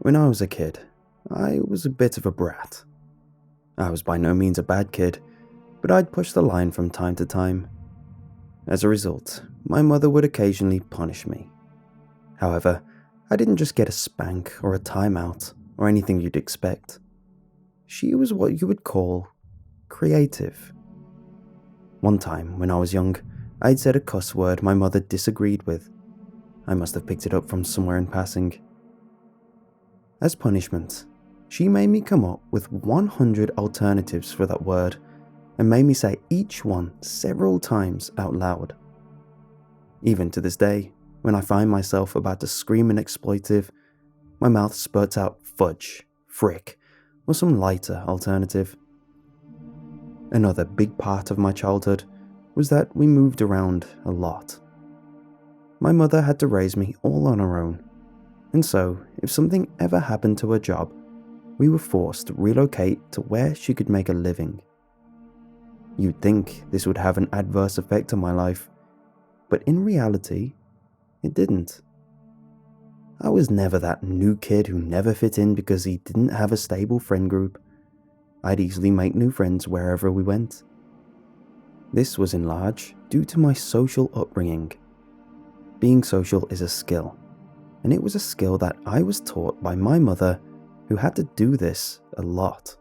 When I was a kid, I was a bit of a brat. I was by no means a bad kid, but I'd push the line from time to time. As a result, my mother would occasionally punish me. However, I didn't just get a spank or a timeout or anything you'd expect. She was what you would call creative. One time, when I was young, I'd said a cuss word my mother disagreed with. I must have picked it up from somewhere in passing. As punishment, she made me come up with 100 alternatives for that word and made me say each one several times out loud. Even to this day, when I find myself about to scream an expletive, my mouth spurts out fudge, frick, or some lighter alternative. Another big part of my childhood was that we moved around a lot. My mother had to raise me all on her own, and so if something ever happened to her job, we were forced to relocate to where she could make a living. You'd think this would have an adverse effect on my life, but in reality, it didn't. I was never that new kid who never fit in because he didn't have a stable friend group. I'd easily make new friends wherever we went. This was in large due to my social upbringing. Being social is a skill, and it was a skill that I was taught by my mother, who had to do this a lot.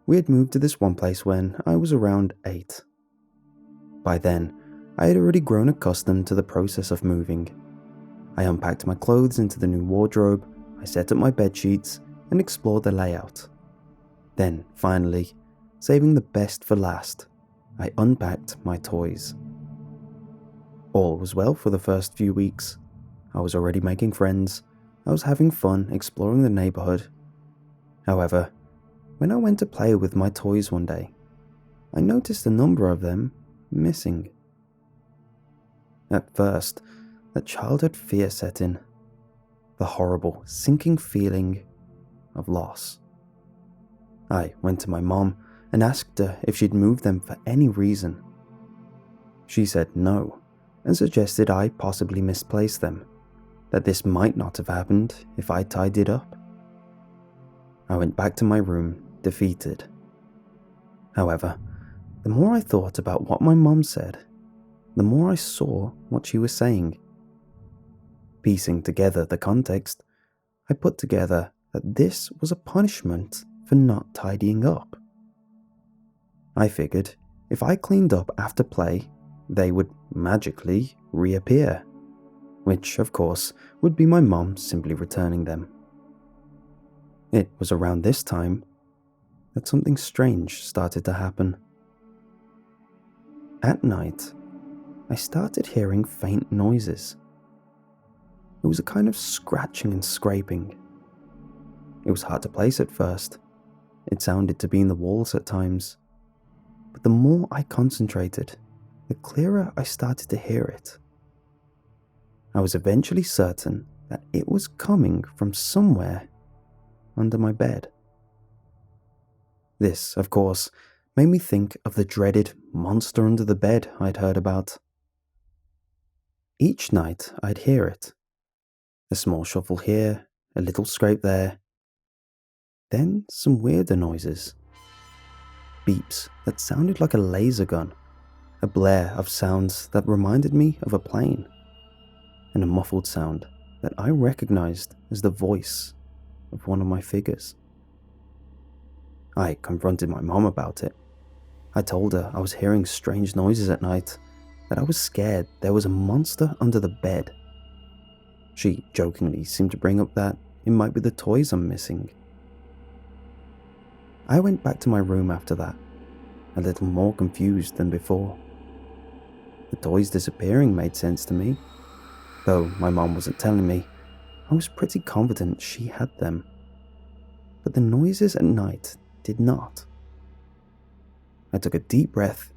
We had moved to this one place when I was around 8. By then, I had already grown accustomed to the process of moving. I unpacked my clothes into the new wardrobe, I set up my bed sheets, and explored the layout. Then, finally, saving the best for last, I unpacked my toys. All was well for the first few weeks. I was already making friends. I was having fun exploring the neighborhood. However, when I went to play with my toys one day, I noticed a number of them missing. At first, that childhood fear set in, the horrible, sinking feeling of loss. I went to my mom and asked her if she'd moved them for any reason. She said no, and suggested I possibly misplaced them, that this might not have happened if I tidied up. I went back to my room, defeated. However, the more I thought about what my mom said, the more I saw what she was saying. Piecing together the context, I put together that this was a punishment for not tidying up. I figured if I cleaned up after play, they would magically reappear, which, of course, would be my mom simply returning them. It was around this time that something strange started to happen. At night, I started hearing faint noises. It was a kind of scratching and scraping. It was hard to place at first. It sounded to be in the walls at times. But the more I concentrated, the clearer I started to hear it. I was eventually certain that it was coming from somewhere under my bed. This, of course, made me think of the dreaded monster under the bed I'd heard about. Each night I'd hear it. A small shuffle here, a little scrape there. Then some weirder noises. Beeps that sounded like a laser gun, a blare of sounds that reminded me of a plane, and a muffled sound that I recognized as the voice of one of my figures. I confronted my mom about it. I told her I was hearing strange noises at night, that I was scared there was a monster under the bed. She jokingly seemed to bring up that it might be the toys I'm missing. I went back to my room after that, a little more confused than before. The toys disappearing made sense to me. Though my mom wasn't telling me, I was pretty confident she had them. But the noises at night did not. I took a deep breath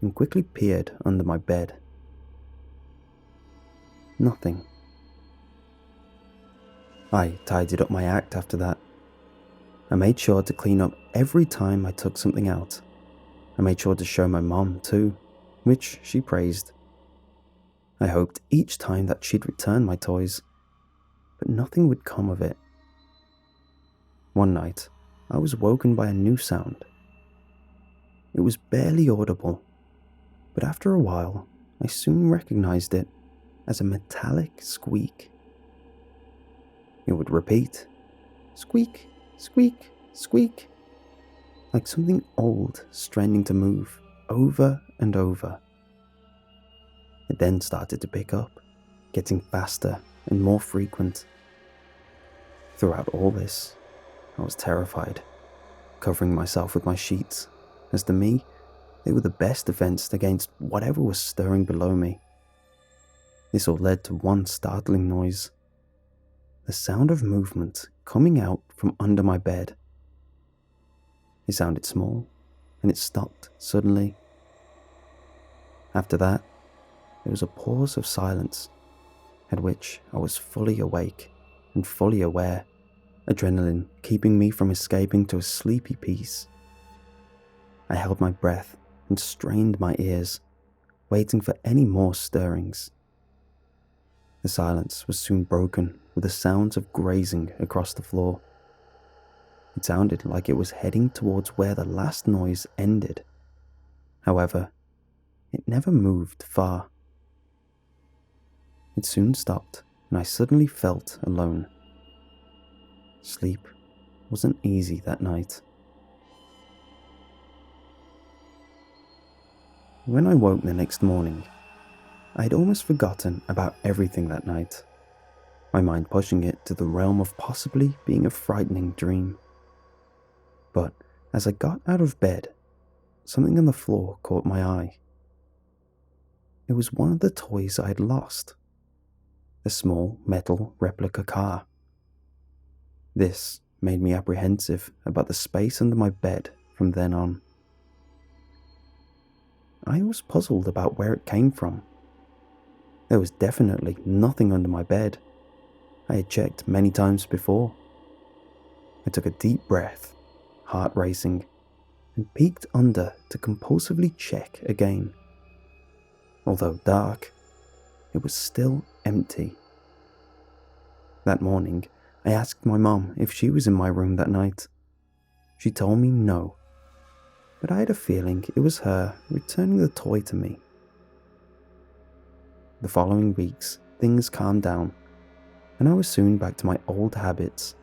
and quickly peered under my bed. Nothing. I tidied up my act after that. I made sure to clean up every time I took something out. I made sure to show my mom too, which she praised. I hoped each time that she'd return my toys. but nothing would come of it. One night, I was woken by a new sound. It was barely audible, but after a while, I soon recognized it as a metallic squeak. It would repeat, squeak, squeak, squeak, like something old straining to move, over and over. It then started to pick up, getting faster and more frequent. Throughout all this, I was terrified, covering myself with my sheets, as to me, they were the best defense against whatever was stirring below me. This all led to one startling noise, the sound of movement coming out from under my bed. It sounded small, and it stopped suddenly. After that, there was a pause of silence, at which I was fully awake and fully aware, adrenaline keeping me from escaping to a sleepy peace. I held my breath and strained my ears, waiting for any more stirrings. The silence was soon broken with the sounds of grazing across the floor. It sounded like it was heading towards where the last noise ended. However, it never moved far. It soon stopped, and I suddenly felt alone. Sleep wasn't easy that night. When I woke the next morning, I had almost forgotten about everything that night, my mind pushing it to the realm of possibly being a frightening dream. But as I got out of bed, something on the floor caught my eye. It was one of the toys I had lost, a small metal replica car. This made me apprehensive about the space under my bed from then on. I was puzzled about where it came from. There was definitely nothing under my bed. I had checked many times before. I took a deep breath, heart racing, and peeked under to compulsively check again. Although dark, it was still empty. That morning, I asked my mom if she was in my room that night. She told me no, but I had a feeling it was her returning the toy to me. The following weeks, things calmed down, and I was soon back to my old habits.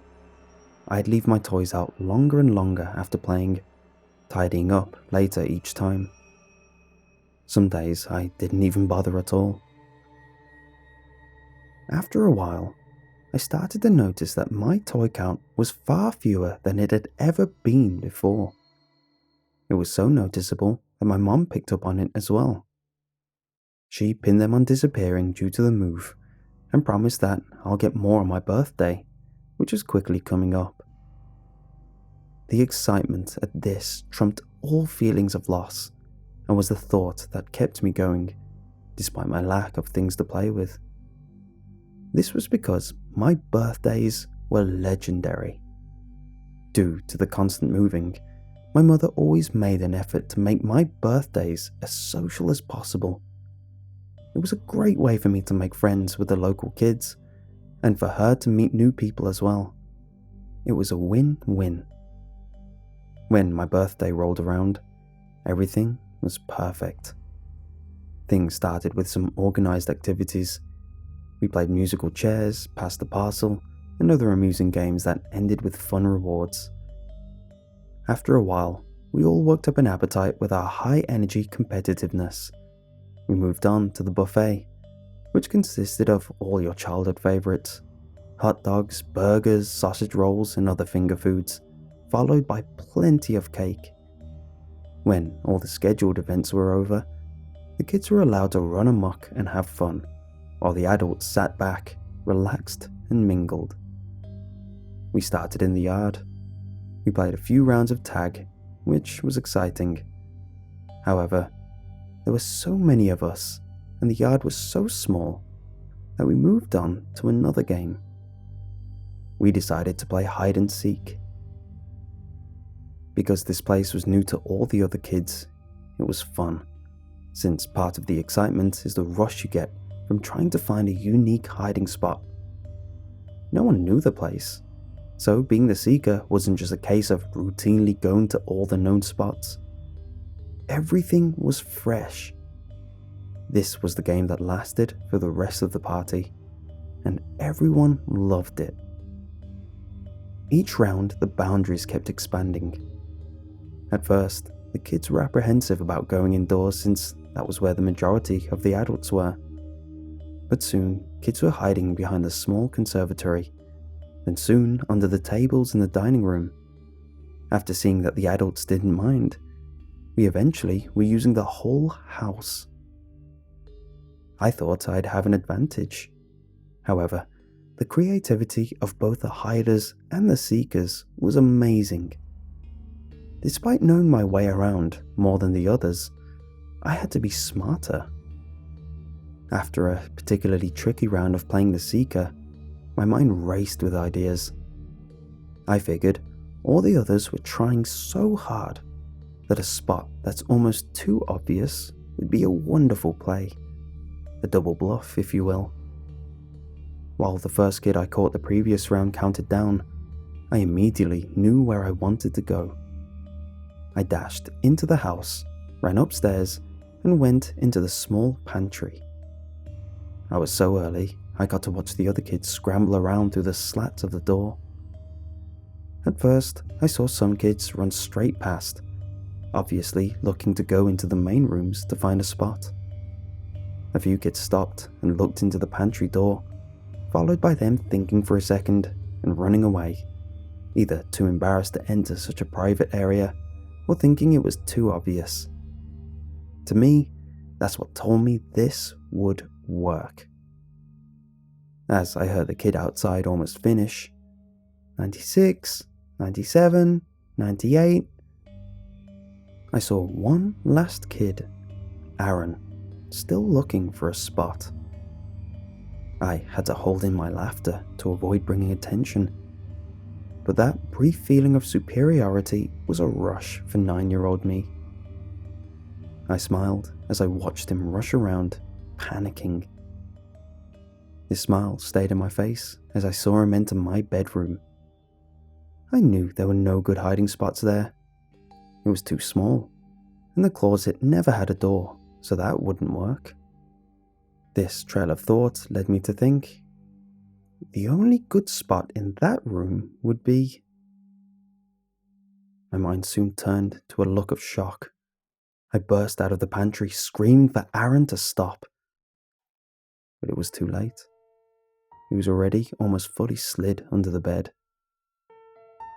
I'd leave my toys out longer and longer after playing, tidying up later each time. Some days I didn't even bother at all. After a while, I started to notice that my toy count was far fewer than it had ever been before. It was so noticeable that my mom picked up on it as well. She pinned them on disappearing due to the move and promised that I'll get more on my birthday, which was quickly coming up. The excitement at this trumped all feelings of loss and was the thought that kept me going, despite my lack of things to play with. This was because my birthdays were legendary. Due to the constant moving, my mother always made an effort to make my birthdays as social as possible. It was a great way for me to make friends with the local kids, and for her to meet new people as well. It was a win-win. When my birthday rolled around, everything was perfect. Things started with some organized activities. We played musical chairs, passed the parcel, and other amusing games that ended with fun rewards. After a while, we all worked up an appetite with our high-energy competitiveness. We moved on to the buffet, which consisted of all your childhood favorites: hot dogs, burgers, sausage rolls, and other finger foods, followed by plenty of cake. When all the scheduled events were over, the kids were allowed to run amok and have fun, while the adults sat back, relaxed, and mingled. We started in the yard. We played a few rounds of tag, which was exciting. However, there were so many of us, and the yard was so small, that we moved on to another game. We decided to play hide and seek. Because this place was new to all the other kids, it was fun, since part of the excitement is the rush you get from trying to find a unique hiding spot. no one knew the place. So being the seeker wasn't just a case of routinely going to all the known spots. Everything was fresh. This was the game that lasted for the rest of the party, and everyone loved it. Each round, the boundaries kept expanding. At first, the kids were apprehensive about going indoors since that was where the majority of the adults were. But soon, kids were hiding behind the small conservatory, then soon under the tables in the dining room. After seeing that the adults didn't mind, we eventually were using the whole house. I thought I'd have an advantage. However, the creativity of both the hiders and the seekers was amazing. Despite knowing my way around more than the others, I had to be smarter. After a particularly tricky round of playing the seeker, my mind raced with ideas. I figured all the others were trying so hard that a spot that's almost too obvious would be a wonderful play. A double bluff, if you will. While the first kid I caught the previous round counted down, I immediately knew where I wanted to go. I dashed into the house, ran upstairs, and went into the small pantry. I was so early, I got to watch the other kids scramble around through the slats of the door. At first, I saw some kids run straight past, obviously looking to go into the main rooms to find a spot. A few kids stopped and looked into the pantry door, followed by them thinking for a second and running away, either too embarrassed to enter such a private area or thinking it was too obvious. To me, that's what told me this would work. As I heard the kid outside almost finish, 96, 97, 98, I saw one last kid, Aaron, still looking for a spot. I had to hold in my laughter to avoid bringing attention, but that brief feeling of superiority was a rush for 9-year-old me. I smiled as I watched him rush around, panicking. His smile stayed on my face as I saw him enter my bedroom. I knew there were no good hiding spots there. It was too small, and the closet never had a door, so that wouldn't work. This trail of thought led me to think, the only good spot in that room would be... My mind soon turned to a look of shock. I burst out of the pantry, screaming for Aaron to stop. But it was too late. He was already almost fully slid under the bed.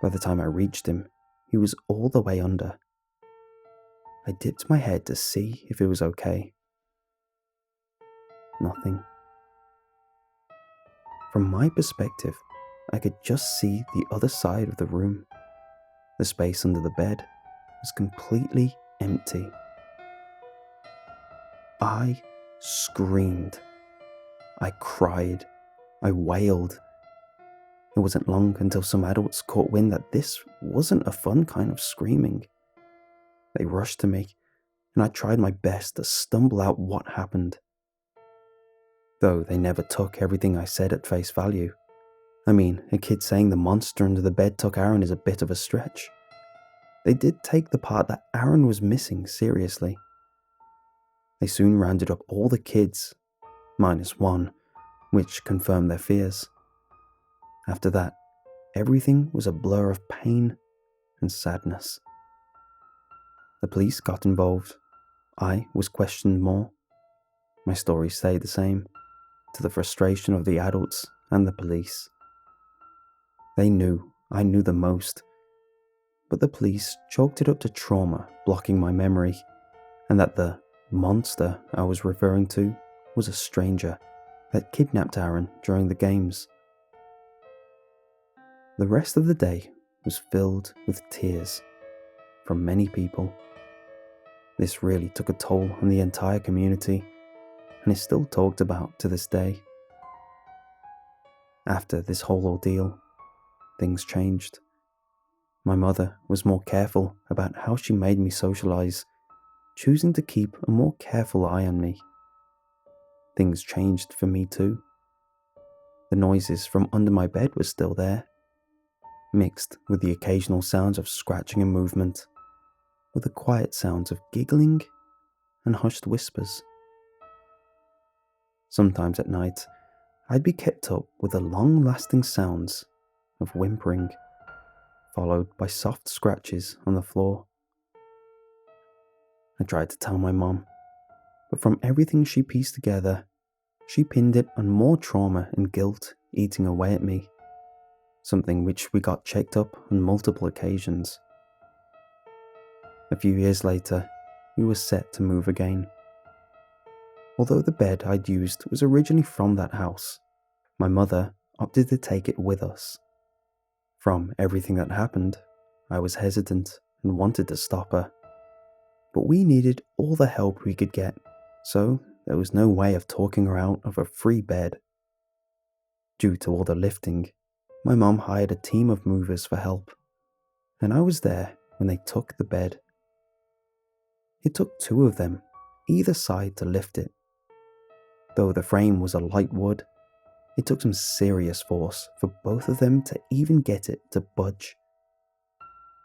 By the time I reached him, he was all the way under. I dipped my head to see if it was okay. Nothing. From my perspective, I could just see the other side of the room. The space under the bed was completely empty. I screamed. I cried. I wailed. It wasn't long until some adults caught wind that this wasn't a fun kind of screaming. They rushed to me, and I tried my best to stumble out what happened. Though they never took everything I said at face value. I mean, a kid saying the monster under the bed took Aaron is a bit of a stretch. They did take the part that Aaron was missing seriously. They soon rounded up all the kids, minus one, which confirmed their fears. After that, everything was a blur of pain and sadness. The police got involved. I was questioned more. My story stayed the same, to the frustration of the adults and the police. They knew I knew the most, but the police chalked it up to trauma blocking my memory, and that the monster I was referring to was a stranger that kidnapped Aaron during the games. The rest of the day was filled with tears from many people. This really took a toll on the entire community, and is still talked about to this day. After this whole ordeal, things changed. My mother was more careful about how she made me socialize, choosing to keep a more careful eye on me. Things changed for me too. The noises from under my bed were still there, mixed with the occasional sounds of scratching and movement, with the quiet sounds of giggling and hushed whispers. Sometimes at night, I'd be kept up with the long-lasting sounds of whimpering, followed by soft scratches on the floor. I tried to tell my mom, but from everything she pieced together, she pinned it on more trauma and guilt eating away at me, something which we got checked up on multiple occasions. A few years later, we were set to move again. Although the bed I'd used was originally from that house, my mother opted to take it with us. From everything that happened, I was hesitant and wanted to stop her. But we needed all the help we could get, so there was no way of talking her out of a free bed. Due to all the lifting, my mom hired a team of movers for help, and I was there when they took the bed. It took 2 of them, either side, to lift it. Though the frame was a light wood, it took some serious force for both of them to even get it to budge.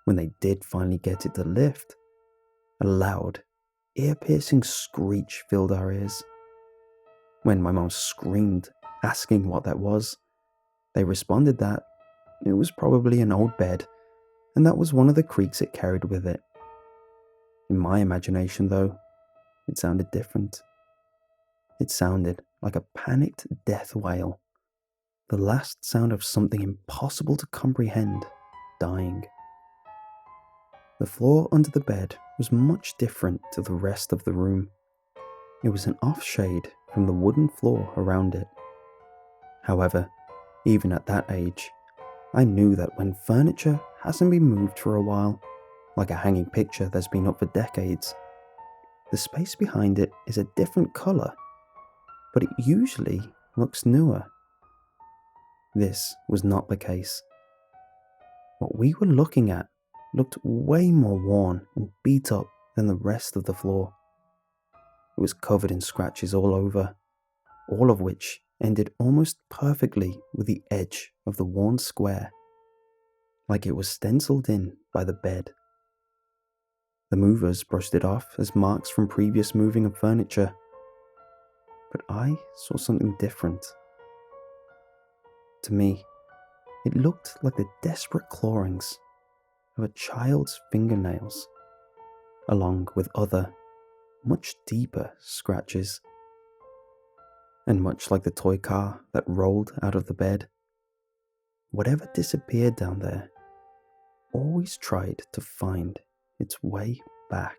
When they did finally get it to lift, a loud, ear-piercing screech filled our ears. When my mom screamed, asking what that was, they responded that it was probably an old bed, and that was one of the creaks it carried with it. In my imagination, though, it sounded different. It sounded like a panicked death wail, the last sound of something impossible to comprehend, dying. The floor under the bed was much different to the rest of the room. It was an off-shade from the wooden floor around it. However, even at that age, I knew that when furniture hasn't been moved for a while, like a hanging picture that's been up for decades, the space behind it is a different colour, but it usually looks newer. This was not the case. What we were looking at looked way more worn and beat up than the rest of the floor. It was covered in scratches all over, all of which ended almost perfectly with the edge of the worn square, like it was stenciled in by the bed. The movers brushed it off as marks from previous moving of furniture, but I saw something different. To me, it looked like the desperate clawings of a child's fingernails, along with other, much deeper scratches. And much like the toy car that rolled out of the bed, whatever disappeared down there always tried to find its way back.